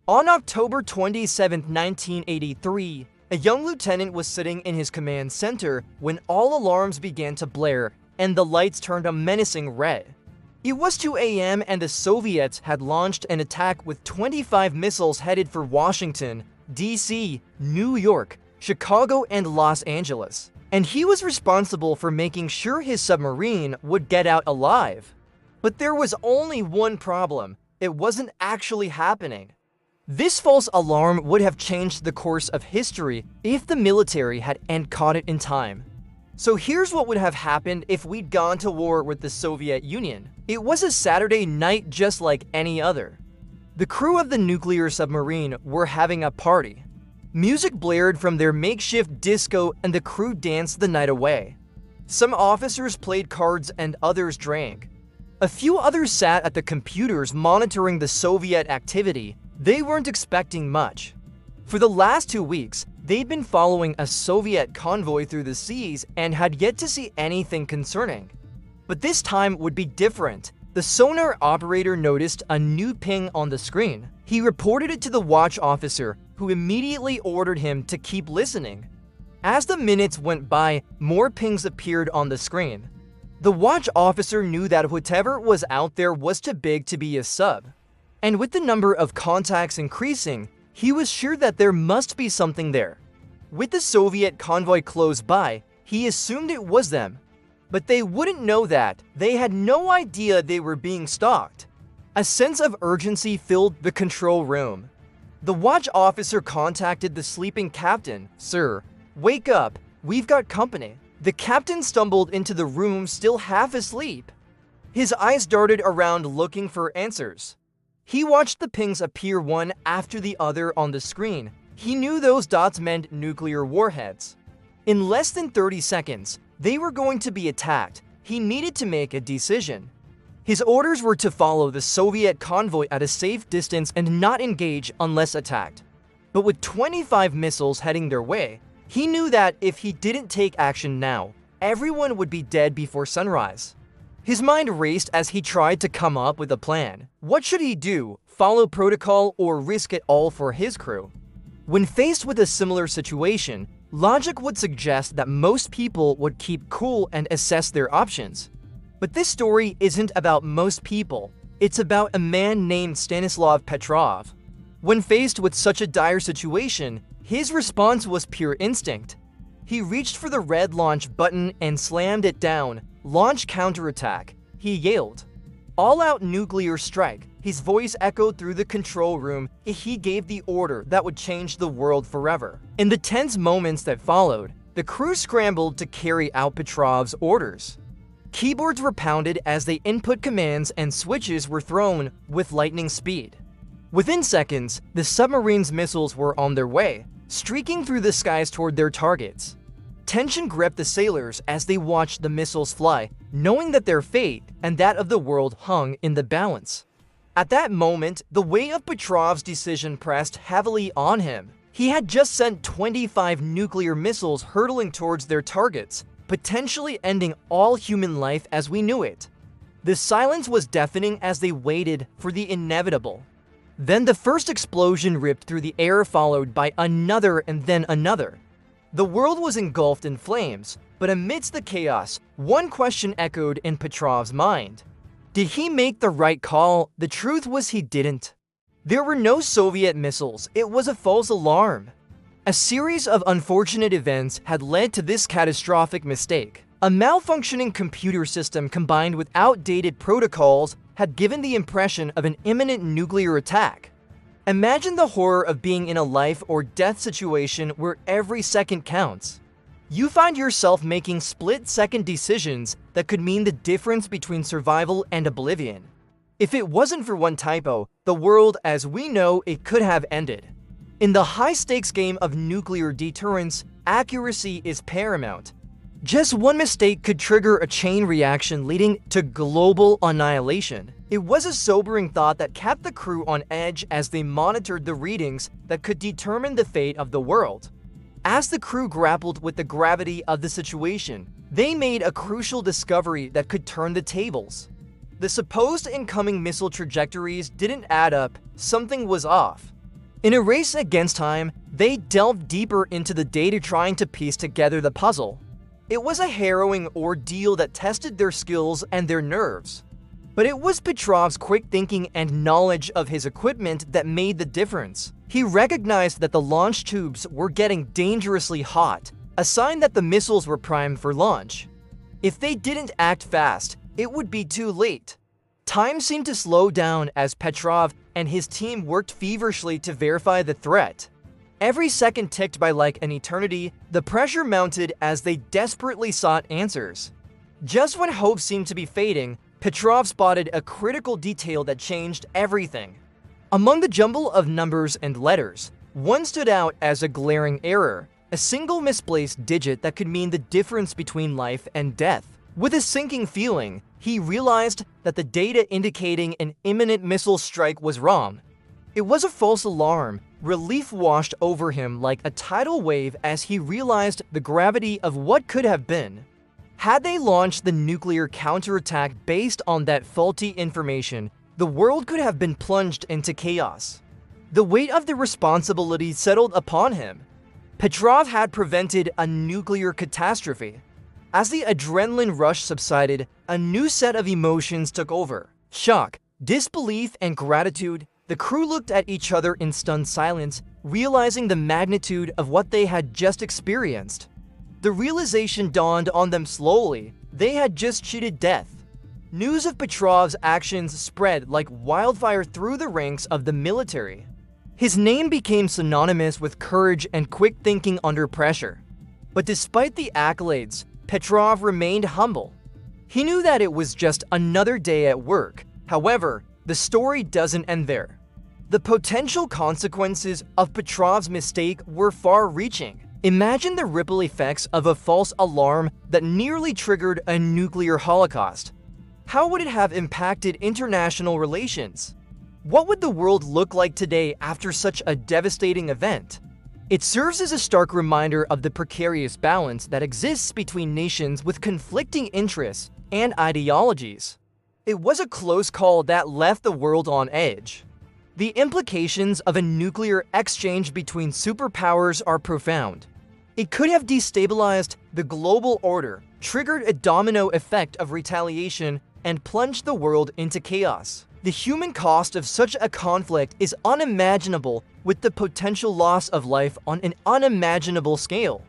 On October 27, 1983, a young lieutenant was sitting in his command center when all alarms began to blare and the lights turned a menacing red. It was 2 a.m. and the Soviets had launched an attack with 25 missiles headed for Washington, D.C., New York, Chicago, and Los Angeles. And he was responsible for making sure his submarine would get out alive. But there was only one problem: it wasn't actually happening. This false alarm would have changed the course of history if the military hadn't caught it in time. So here's what would have happened if we'd gone to war with the Soviet Union. It was a Saturday night just like any other. The crew of the nuclear submarine were having a party. Music blared from their makeshift disco and the crew danced the night away. Some officers played cards and others drank. A few others sat at the computers monitoring the Soviet activity. They weren't expecting much. For the last 2 weeks, they'd been following a Soviet convoy through the seas and had yet to see anything concerning. But this time would be different. The sonar operator noticed a new ping on the screen. He reported it to the watch officer, who immediately ordered him to keep listening. As the minutes went by, more pings appeared on the screen. The watch officer knew that whatever was out there was too big to be a sub. And with the number of contacts increasing, he was sure that there must be something there. With the Soviet convoy close by, he assumed it was them. But they wouldn't know that. They had no idea they were being stalked. A sense of urgency filled the control room. The watch officer contacted the sleeping captain. "Sir, wake up. We've got company." The captain stumbled into the room still half asleep. His eyes darted around looking for answers. He watched the pings appear one after the other on the screen. He knew those dots meant nuclear warheads. In less than 30 seconds, they were going to be attacked. He needed to make a decision. His orders were to follow the Soviet convoy at a safe distance and not engage unless attacked. But with 25 missiles heading their way, he knew that if he didn't take action now, everyone would be dead before sunrise. His mind raced as he tried to come up with a plan. What should he do? Follow protocol or risk it all for his crew? When faced with a similar situation, logic would suggest that most people would keep cool and assess their options. But this story isn't about most people. It's about a man named Stanislav Petrov. When faced with such a dire situation, his response was pure instinct. He reached for the red launch button and slammed it down. "Launch counterattack," he yelled. "All-out nuclear strike." His voice echoed through the control room. He gave the order that would change the world forever. In the tense moments that followed, the crew scrambled to carry out Petrov's orders. Keyboards were pounded as they input commands and switches were thrown with lightning speed. Within seconds, the submarine's missiles were on their way, streaking through the skies toward their targets. Tension gripped the sailors as they watched the missiles fly, knowing that their fate and that of the world hung in the balance. At that moment, the weight of Petrov's decision pressed heavily on him. He had just sent 25 nuclear missiles hurtling towards their targets, potentially ending all human life as we knew it. The silence was deafening as they waited for the inevitable. Then the first explosion ripped through the air, followed by another and then another. The world was engulfed in flames, but amidst the chaos, one question echoed in Petrov's mind. Did he make the right call? The truth was he didn't. There were no Soviet missiles. It was a false alarm. A series of unfortunate events had led to this catastrophic mistake. A malfunctioning computer system combined with outdated protocols had given the impression of an imminent nuclear attack. Imagine the horror of being in a life or death situation where every second counts. You find yourself making split-second decisions that could mean the difference between survival and oblivion. If it wasn't for one typo, the world as we know it could have ended. In the high-stakes game of nuclear deterrence, accuracy is paramount. Just one mistake could trigger a chain reaction leading to global annihilation. It was a sobering thought that kept the crew on edge as they monitored the readings that could determine the fate of the world. As the crew grappled with the gravity of the situation, they made a crucial discovery that could turn the tables. The supposed incoming missile trajectories didn't add up. Something was off. In a race against time, they delved deeper into the data trying to piece together the puzzle. It was a harrowing ordeal that tested their skills and their nerves. But it was Petrov's quick thinking and knowledge of his equipment that made the difference. He recognized that the launch tubes were getting dangerously hot, a sign that the missiles were primed for launch. If they didn't act fast, it would be too late. Time seemed to slow down as Petrov and his team worked feverishly to verify the threat. Every second ticked by like an eternity, the pressure mounted as they desperately sought answers. Just when hope seemed to be fading, Petrov spotted a critical detail that changed everything. Among the jumble of numbers and letters, one stood out as a glaring error, a single misplaced digit that could mean the difference between life and death. With a sinking feeling, he realized that the data indicating an imminent missile strike was wrong. It was a false alarm. Relief washed over him like a tidal wave as he realized the gravity of what could have been. Had they launched the nuclear counterattack based on that faulty information, the world could have been plunged into chaos. The weight of the responsibility settled upon him. Petrov had prevented a nuclear catastrophe. As the adrenaline rush subsided, a new set of emotions took over. Shock, disbelief, and gratitude. The crew looked at each other in stunned silence, realizing the magnitude of what they had just experienced. The realization dawned on them slowly. They had just cheated death. News of Petrov's actions spread like wildfire through the ranks of the military. His name became synonymous with courage and quick thinking under pressure. But despite the accolades, Petrov remained humble. He knew that it was just another day at work. However, the story doesn't end there. The potential consequences of Petrov's mistake were far-reaching. Imagine the ripple effects of a false alarm that nearly triggered a nuclear holocaust. How would it have impacted international relations? What would the world look like today after such a devastating event? It serves as a stark reminder of the precarious balance that exists between nations with conflicting interests and ideologies. It was a close call that left the world on edge. The implications of a nuclear exchange between superpowers are profound. It could have destabilized the global order, triggered a domino effect of retaliation, and plunged the world into chaos. The human cost of such a conflict is unimaginable, with the potential loss of life on an unimaginable scale.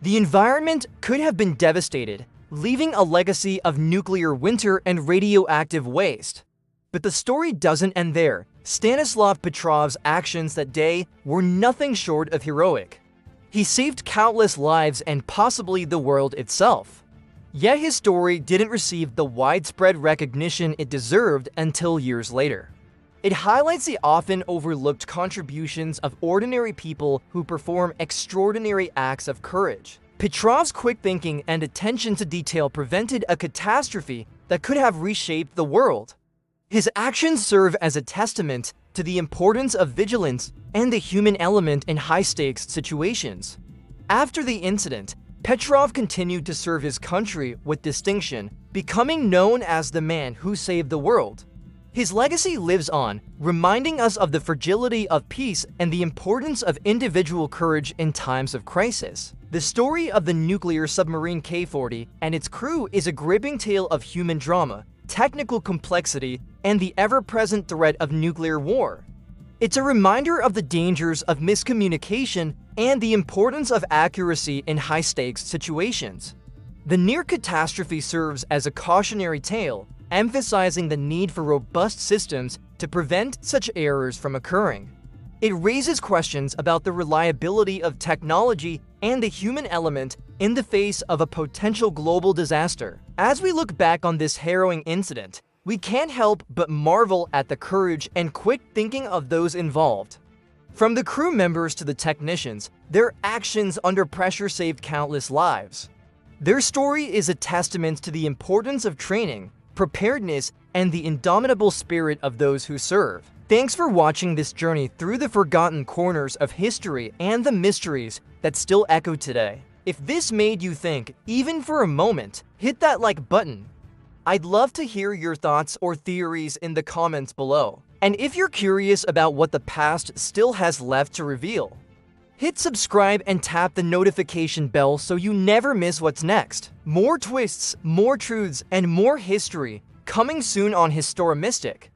The environment could have been devastated, leaving a legacy of nuclear winter and radioactive waste. But the story doesn't end there. Stanislav Petrov's actions that day were nothing short of heroic. He saved countless lives and possibly the world itself. Yet his story didn't receive the widespread recognition it deserved until years later. It highlights the often overlooked contributions of ordinary people who perform extraordinary acts of courage. Petrov's quick thinking and attention to detail prevented a catastrophe that could have reshaped the world. His actions serve as a testament to the importance of vigilance and the human element in high-stakes situations. After the incident, Petrov continued to serve his country with distinction, becoming known as the man who saved the world. His legacy lives on, reminding us of the fragility of peace and the importance of individual courage in times of crisis. The story of the nuclear submarine K-40 and its crew is a gripping tale of human drama, technical complexity, and the ever-present threat of nuclear war. It's a reminder of the dangers of miscommunication and the importance of accuracy in high-stakes situations. The near catastrophe serves as a cautionary tale, emphasizing the need for robust systems to prevent such errors from occurring. It raises questions about the reliability of technology and the human element in the face of a potential global disaster. As we look back on this harrowing incident, we can't help but marvel at the courage and quick thinking of those involved. From the crew members to the technicians, their actions under pressure saved countless lives. Their story is a testament to the importance of training, preparedness, and the indomitable spirit of those who serve. Thanks for watching this journey through the forgotten corners of history and the mysteries that still echo today. If this made you think, even for a moment, hit that like button. I'd love to hear your thoughts or theories in the comments below. And if you're curious about what the past still has left to reveal, hit subscribe and tap the notification bell so you never miss what's next. More twists, more truths, and more history coming soon on HistoroMystic.